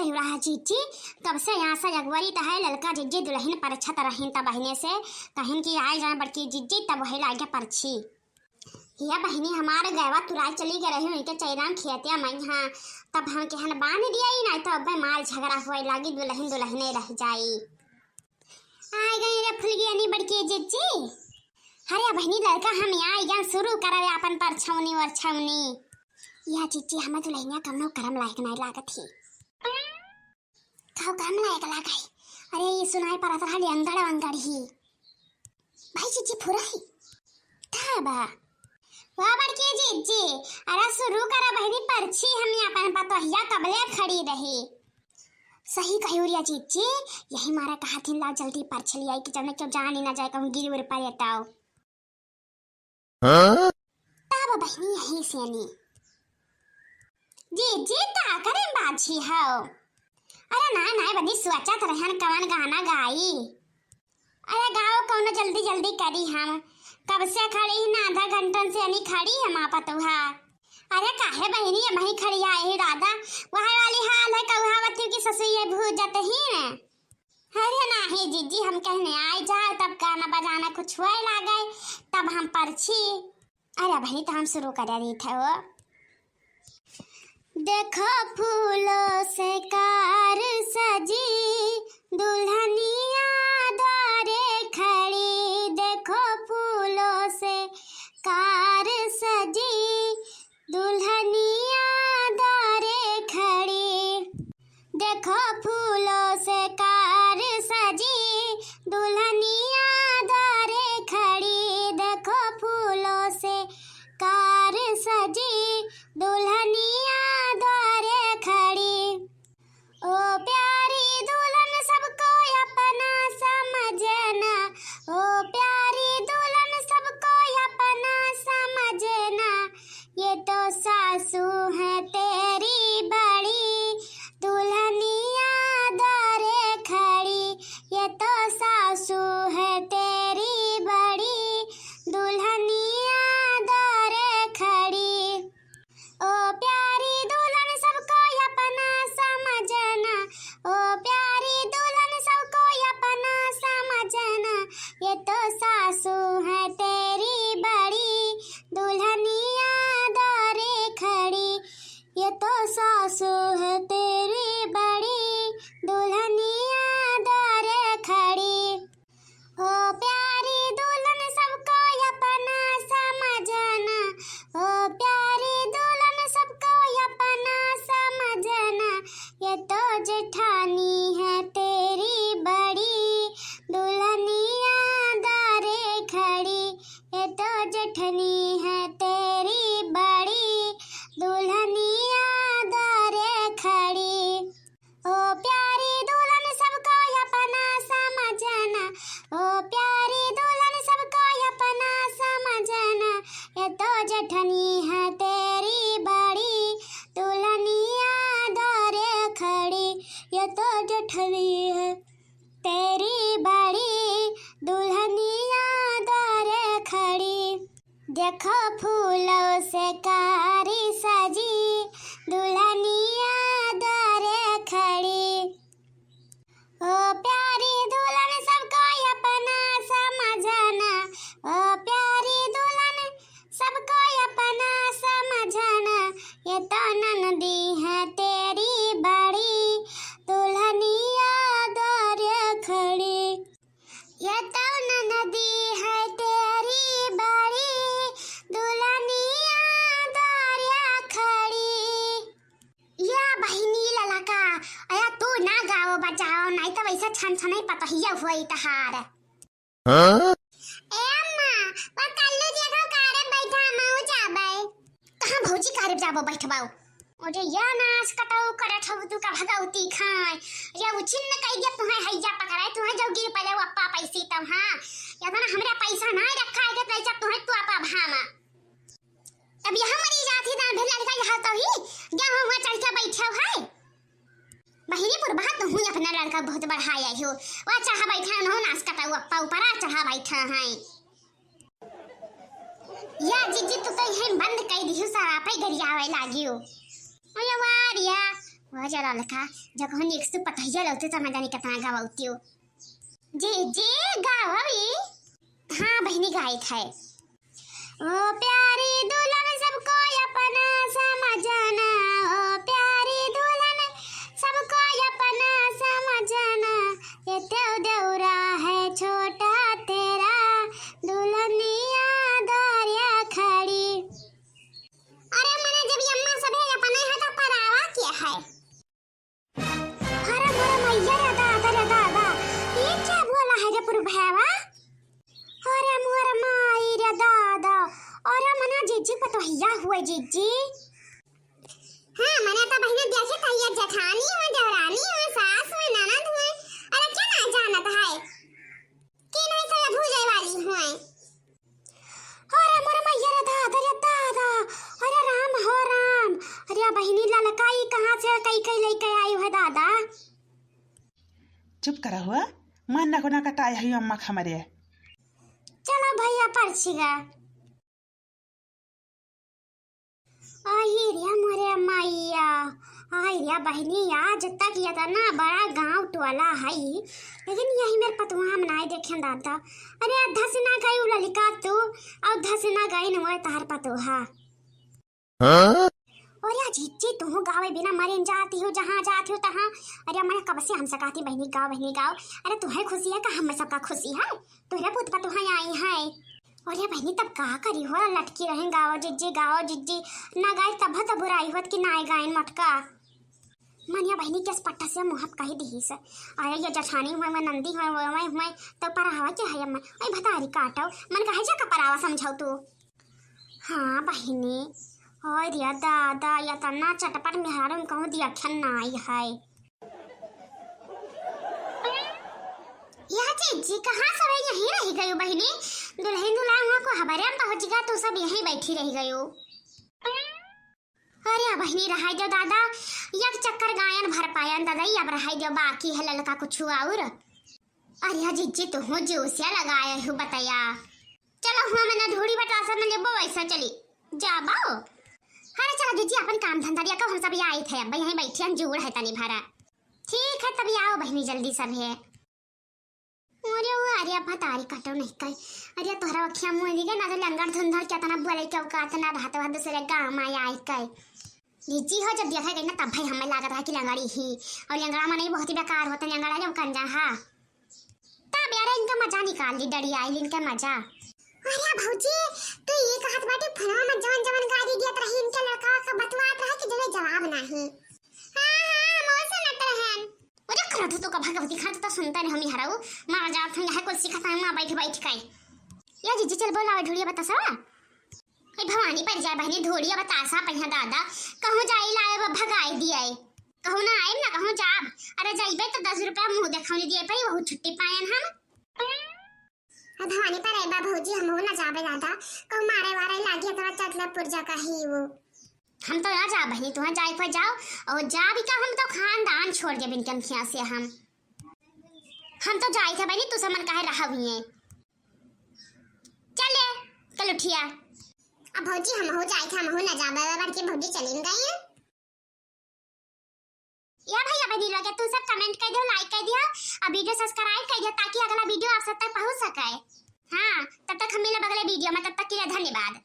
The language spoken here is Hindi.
कही रहा जीजी तब से यहाँ से अगवरी तो है ललका जीजी दुल्हन पर अच्छा तरह तब बहने से कहीं की आए जाए बड़की जीजी तब वही लागे परछी या बहनी हमारे गैवा तुराई चली गए रही उनके चैरान खेतिया मैं हाँ तब हम के हन बांध दिया ही नहीं तो अब मार झगड़ा हुए लागी दुल्हन दुल्हने रह जाई आए गई रे फुलगियानी बड़की जीजी अरे बहनी लड़का हम यहाँ गया शुरू करे अपन पर छौनी और छौनी या जीजी हमें दुल्हनिया कमनो करम लायक नहीं लागत ही खाओ करम लायक लागई अरे ये सुनाई पर आता हली अंगड़ अंगड़ ही भाई जीजी फुरा ही था बा वाह बड़की जीजी अरे शुरू करा बहनी परछी हम अपन पतोहिया कबले खड़ी रही सही कहियो जीजी यही मारा कहा थी ला जल्दी परछ लिया कि जब क्यों जान ही ना जाए कहूं गिर उर पर हटाओ तब बहनी यही सेनी जीजी ता करे बाछी हो अरे ना ना बनी सोचा तो रहन कवन गाना गाई अरे गाओ कौन जल्दी जल्दी करी हम कब से खड़ी ही ना आधा घंटन से नहीं खड़ी है माँ पतुहा अरे काहे बहनी ये वहीं खड़ी आए ही राधा वह वाली हाल है कौहावती की ससुर भूल जाते ही है अरे नहीं जीजी हम कहने आए जाओ तब गाना बजाना कुछ हुआ लागे तब हम परछी अरे बहनी तो हम शुरू कर रही थे वो देखो फूलों से कार सजी दुल्हनिया द्वारे खड़ी देखो फूलों से कार सजी दुल्हनिया द्वारे खड़ी देखो फूलों से कार सजी दुल्हनिया द्वारे खड़ी देखो फूलों से कार सजी दुल्हनिया द्वारे खड़ी ओ प्यारी दुल्हन सबको अपना समझना ओ प्यारी दुल्हन सबको अपना समझना ये तो सासू है तेरी बड़ी दुल्हनिया द्वारे खड़ी ये तो सासू है तेरी बड़ी दुल्हनिया द्वारे खड़ी ओ प्यारी दुल्हन सबको अपना समझना ओ प्यारी दुल्हन सबको अपना समझना ये तो सासू है तेरी बड़ी दुल्हनिया द्वारे खड़ी ये तो सासू है तेरी बड़ी दुल्हनिया द्वारे खड़ी ओ प्यारी दुल्हन सबको अपना समझना ओ प्यारी दुल्हन सबको अपना समझना ये तो जेठानी है तेरी बड़ी दुल्हनिया द्वारे खड़ी ये तो जेठनी है तेरी बड़ी दुल्हनिया द्वारे खड़ी ओ प्यारी दुल्हन सबको अपना समझना ओ प्यारी दुल्हन सबको अपना समझना ये तो जेठनी है तेरी बड़ी दुल्हनिया द्वारे खड़ी ये तो जेठनी है तेरी बड़ी दुल्हनिया द्वारे खड़ी देखो फूलों से कारी सजी दुल्हनिया द्वारे खड़ी ओ प्यारी दुल्हन सबको अपना समझना ओ प्यारी दुल्हन सबको अपना समझना ये तो ननदी है तेरी बड़ी दुल्हनिया द्वारे खड़ी ये तो ननदी है तेरी बड़ी दुल्हनिया द्वारे खड़ी या बहिनी ललका अया तू ना गाओ बजाओ नहीं तो वैसे छन छन ही पता ही हुई तहार ए अम्मा वो कल्लू देखो कारे बैठा मऊ जाबे कहां भौजी कारे जाबो बैठबाओ ओजे या नाच कटाऊ करत हो तू का भगाउती खाए या उछिन न कहि गया तुहे हैया पकड़ाए तुहे जो गिर पले अप्पा पैसे तब हां या ना हमरा पैसा ना रखा है के पैसा तुहे तू अपा भामा अब यहां मरी जाती ना भेल लड़का यहां तो ही क्या हुआ चढ़ के बैठे है बहिनी पर बात हूं अपना लड़का बहुत बढ़ाया हो वा चाह बैठा न हो नाच कटाऊ अप्पा ऊपर चढ़ा बैठा है या जीजी तू तो यही बंद कर दियो सारा पे गरियावे लागियो अरे वारिया वह जरा लखा जब हम एक से पतहिया लौते तो मैं जानी कितना गावतियो जी जी गावी। हाँ बहनी गायक है। ओ प्यारी दुल्हन सबको अपना समझना, ओ प्यारी दुल्हन सबको अपना समझना, ये देवरा है छोटा तेरा दुल्हनिया दरिया खड़ी। अरे मैंने जब अम्मा सबे अपने है तो परावा क्या है। अरे मोरा मैया रे दादा ये क्या बोला है रे पुरभैवा। अरे मोरा माई रे दादा और मना जीजी पतोहिया हुए जीजी। हाँ मना तो बहने देखे था ये जेठानी हुए देवरानी हुए सास हुए ननद हुए। अरे क्या ना जानत है कि नहीं तो भूले वाली हुए। अरे मोरा मैया रे दादा अरे राम हो राम। अरे बहनी ललकाई कहाँ से कई लेके आई है दादा। चुप करा हुआ मन ना कोना कटाई है अम्मा खमरे। चलो भैया परछिगा आई रे मोरे मैया। आई रे बहनी आज तक ये था ना बड़ा गांव टोला है लेकिन यही मेरे पतुआ मनाए देखे दादा। अरे अधा से ना गई ललिका तू और अधा से ना गई न तार पतुहा। और या जीजी तू गावे बिना मरे जाती हो जहाँ जाती हो तहाँ। अरे मैं कब से हम सकाती बहनी गाँव। अरे तुम्हें खुशी है का हम सबका खुशी है तुहरे पुत पतुहा आई है। और ये बहनी तब कहा करी हो लटकी रहे गाओ जिज्जी ना गाय तब तो बुराई होत कि ना गायन मटका। मनिया बहनी के पट्टा से मुहब कही दी से। अरे ये जठानी हुए मैं नंदी हुए मैं तो परावा के है मैं ओए भतारी काटो मन कहे जा का परावा समझाऊ तू। हाँ बहनी और या दादा या तना चटपट मेहरारू कहूँ दिया खन ना आई है। यह जीजी कहाँ सब यहीं रह गयो बहनी। दुल्हन दुल्हा को हमारे हम पहुंच गया तो सब यहीं बैठी रह गयो। अरे बहनी रहाई दो दादा एक चक्कर गायन भर पायन दादा अब रहाई दो बाकी है ललका कुछ और। अरे जीजी तो हो जोसिया लगाए हो बताया। चलो हुआ मैंने ढूढ़ी बटा सब में लेबो वैसा चली जा बाओ। अरे चलो जीजी अपन काम धंधा दिया को हम सब आए थे अब यहीं बैठे हम जोड़ है तनी भरा। ठीक है तभी आओ बहनी जल्दी सब है। अरे भतारी काटो नहीं कई। अरे तोहरा अखिया मुंह दिखे ना तो लंगर धुंधर क्या तना बोले क्या का तना भात भात दूसरे गांव में आई कई लीची हो जब देखा गई ना तब भाई हमें लागत है कि लंगड़ी ही और लंगड़ा में नहीं बहुत ही बेकार होते लंगड़ा जब कंजा हा तब यार इनका मजा निकाल दी डरी आई इनका मजा। अरे भौजी तो ये कहत बाटे फलवा में जवन गाड़ी दियत रही इनके लड़का का बतवात रहा कि जने जवाब नहीं। हां मौसा नट रहन अरे करत तो का भगवती खात तो सुनता नहीं हम हराऊ मार जा थंग है कुछ सिखाता हूं मां बैठ कई या जीजी चल बोला ढोलिया बता सा ए भवानी पर जाए बहनी ढोलिया बतासा पहिया दादा कहूं जाई लाए भगाई दिए कहूं ना आए ना कहूं जाब। अरे जाइबे तो 10 रुपया मुंह देखाउने दिए पई बहुत छुट्टी पायन हम भवानी पर आइबा भौजी हम हो ना जाबे दादा कहूं मारे वारे लागी तोरा चटला पुरजा का ही वो हम तो ना जा बहनी तुहा जाई पर जाओ और जा भी का हम तो खानदान छोड़ दे बिन कमखिया से हम तो जाई थे बहनी तू समन काहे रहा हुई है। चले कल उठिया अब भौजी हम हो जाई थे हम हो ना जाबे बार के भौजी चली गई है। या भैया बहनी लोग तू सब कमेंट कर दो लाइक कर दिया और वीडियो सब्सक्राइब कर दिया ताकि अगला वीडियो आप सब तक पहुंच सके। हां तब तक हम मिले अगले वीडियो में तब तक के लिए धन्यवाद।